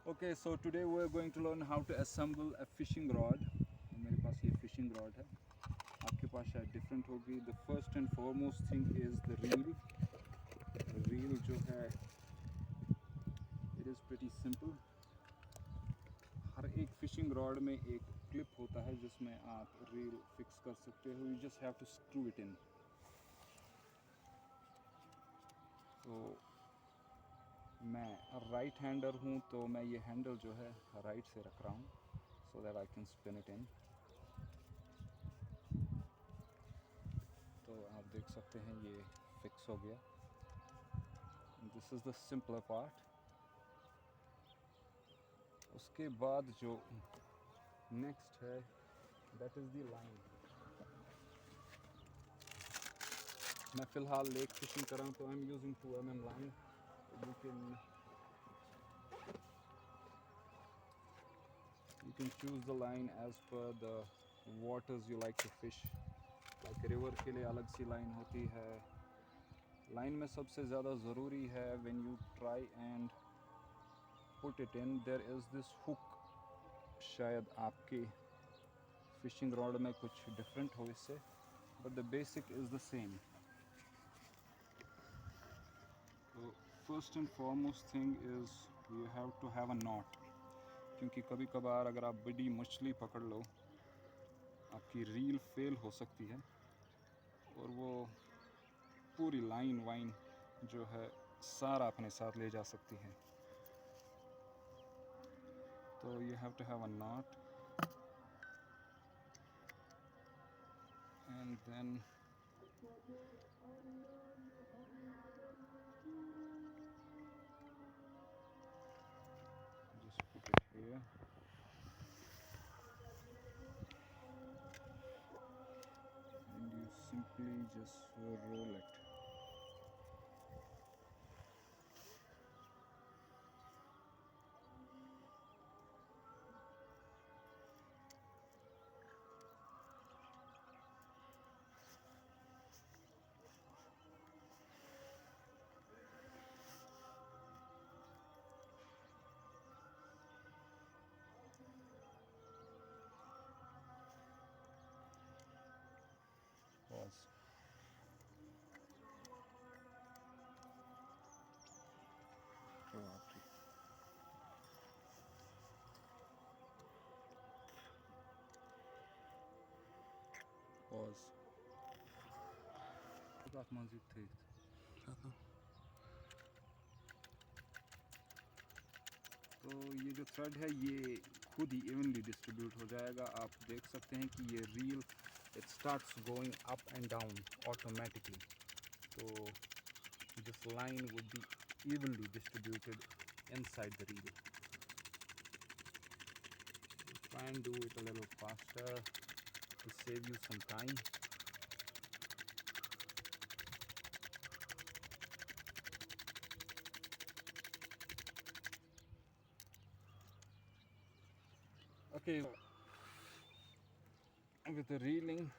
Okay, so today we're going to learn how to assemble a fishing rod. मेरे पास ये fishing rod है, आपके पास शायद different होगी. The first and foremost thing is the reel. The reel जो है, it is pretty simple. हर एक fishing rod में एक clip होता है जिसमें आप reel fix कर सकते हो. You just have to screw it in. So मैं राइट हैंडर हूँ तो मैं ये हैंडल जो है राइट से रख रहा हूँ so that I can spin it in. तो आप देख सकते हैं ये फिक्स हो गया. This is the simpler part. उसके बाद जो नेक्स्ट है दैट इज़ द लाइन. मैं फ़िलहाल लेक फिशिंग कर रहा हूँ तो I am using 2 mm line. You can choose the line as per the waters you like to fish. Like river के लिए अलग सी line होती है. Line में सबसे ज़्यादा ज़रूरी है when you try and put it in, there is this hook. शायद आपके fishing rod में कुछ different हो इससे, but the basic is the same. So first and foremost thing is you have to have a knot. क्योंकि कभी कभार अगर आप बड़ी मछली पकड़ लो आपकी रील फेल हो सकती है और वो पूरी लाइन वाइन जो है सारा अपने साथ ले जा सकती है. तो you have to have a knot and then just put it here. And you simply just roll it. Pause. Pause. बात मौजूद थी. तो ये जो थ्रेड है ये खुद ही इवनली डिस्ट्रीब्यूट हो जाएगा. आप देख सकते हैं कि ये reel it starts going up and down automatically. तो this line would be evenly distributed inside the reel. Try and do it a little faster to save you some time. Okay, with the reeling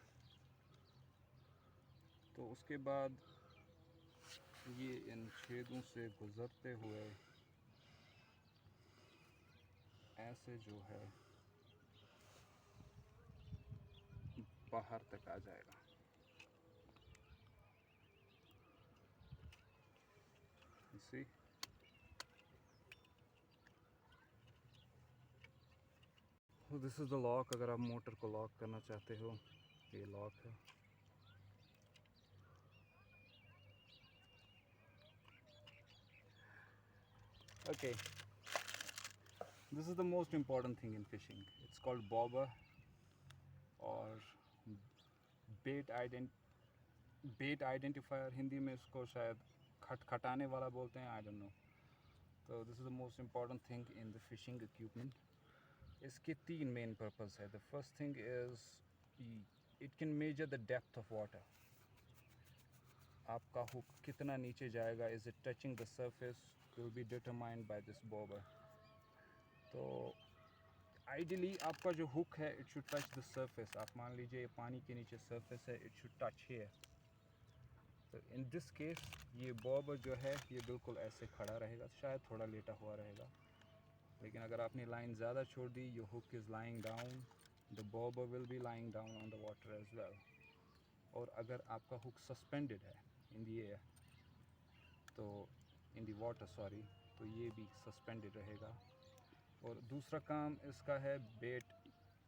तो उसके बाद ये इन छेदों से गुजरते हुए ऐसे जो है बाहर तक आ जाएगा. You see? So this is the lock. अगर आप मोटर को लॉक करना चाहते हो ये लॉक है. Okay, this is the most important thing in fishing. It's called bobber और bait identifier. हिंदी में इसको शायद खटखटाने वाला बोलते हैं. I don't know. So this is the most important thing in the fishing equipment. इसके 3 main purpose है. The first thing is it can measure the depth of water. आपका हुक कितना नीचे जाएगा, is it touching the surface, will be determined by this bobber. तो ideally आपका जो hook है it should touch the surface. आप मान लीजिए पानी के नीचे surface है, it should touch here. तो in this case ये bobber जो है ये बिल्कुल ऐसे खड़ा रहेगा, शायद थोड़ा लेटा हुआ रहेगा. लेकिन अगर आपने लाइन ज़्यादा छोड़ दी, your hook is lying down, the bobber will be lying down on the water as well. और अगर आपका हुक सस्पेंडेड है इन दी एयर, तो इन दी वाटर सॉरी, तो ये भी सस्पेंडेड रहेगा। और दूसरा काम इसका है bait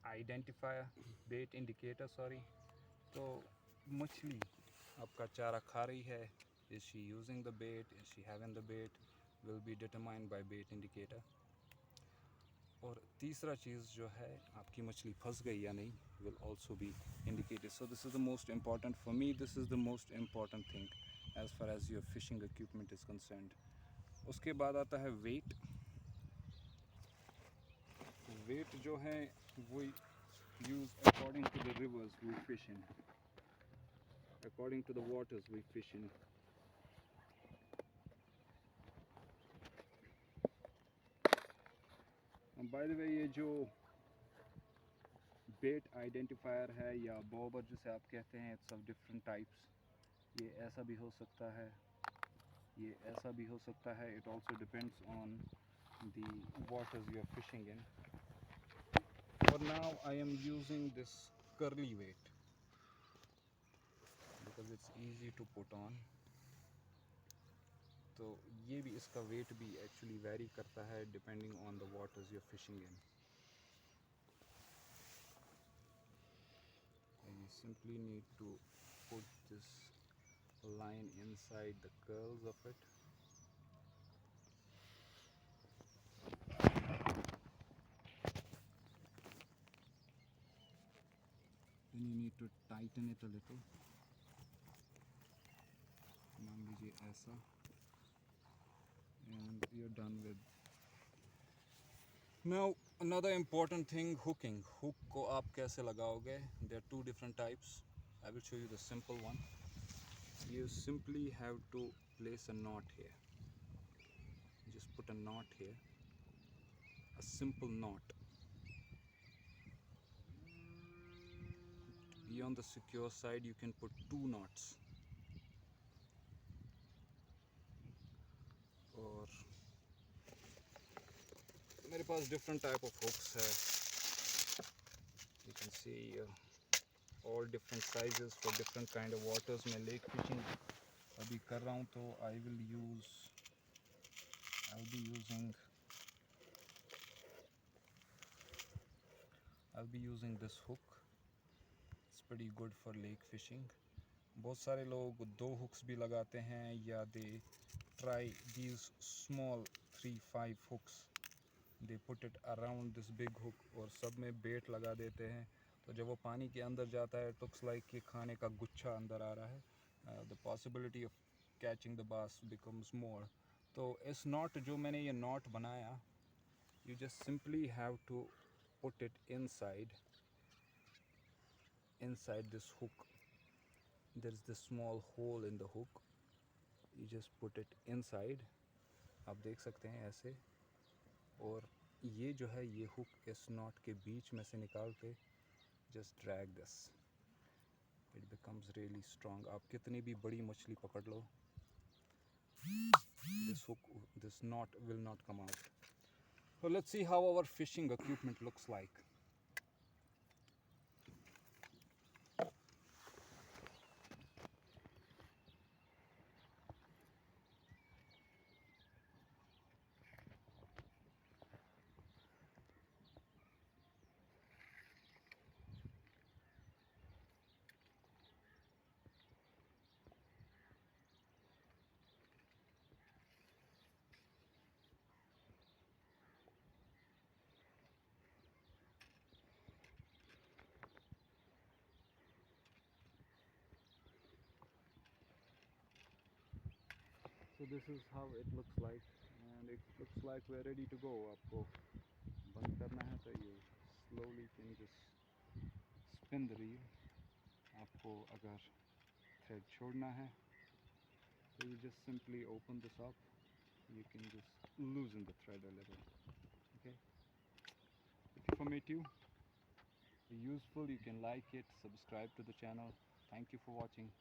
identifier, bait indicator sorry. तो मछली आपका चारा खा रही है, is she using the bait, is she having the bait, will be determined by bait indicator. और तीसरा चीज़ जो है, आपकी मछली फंस गई या नहीं, will also be indicated. So this is the most important for me, this is the most important thing as far as your fishing equipment is concerned. उसके बाद आता है वेट। वेट जो है वो use according to the rivers we fish in, according to the waters we fish in. By the way, ये जो बेट identifier है या बॉबर जिसे आप कहते हैं, इट्स ऑफ डिफरेंट टाइप्स। ये ऐसा भी हो सकता है, ये ऐसा भी हो सकता है। It also depends on the waters you are fishing in. For now I am using this curly weight because it's easy to put on। तो ये भी, इसका वेट भी एक्चुअली वेरी करता है depending on the waters you are fishing in. You simply need to put this line inside the curls of it। Then you need to tighten it a little, मान लीजिए ऐसा, and you're done with। Now another important thing, hooking। hook को आप कैसे लगाओगे? There are two different types। I will show you the simple one। You simply have to place a knot here, just put a knot here, a simple knot। Be on the secure side, you can put two knots। और मेरे पास different type of hooks है, you can see all different sizes for different kind of waters। मैं lake fishing अभी कर रहा हूँ, तो I'll be using this hook। It's pretty good for lake fishing। बहुत सारे लोग दो हुक्स भी लगाते हैं, या दे try these small 3-5 hooks, they put it around this big hook और सब में बेट लगा देते हैं। तो जब वो पानी के अंदर जाता है, it looks like कि खाने का गुच्छा अंदर आ रहा है। The possibility of catching the bass becomes more। तो इस नॉट, जो मैंने ये नॉट बनाया, you just simply have to put it inside this hook। There is this small hole in the hook, you just put it inside। आप देख सकते हैं ऐसे। और ये जो है, ये हुक इस नॉट के बीच में से निकाल के just drag this, it becomes really strong। आप कितनी भी बड़ी मछली पकड़ लो, this knot will not come out। So let's see how our fishing equipment looks like। So this is how it looks like, and it looks like we're ready to go। आपको बंद करना है, तो you slowly can just spin the reel। आपको अगर thread छोड़ना है, so you just simply open this up, you can just loosen the thread a little। Okay, if informative, useful, you can like it, subscribe to the channel। Thank you for watching।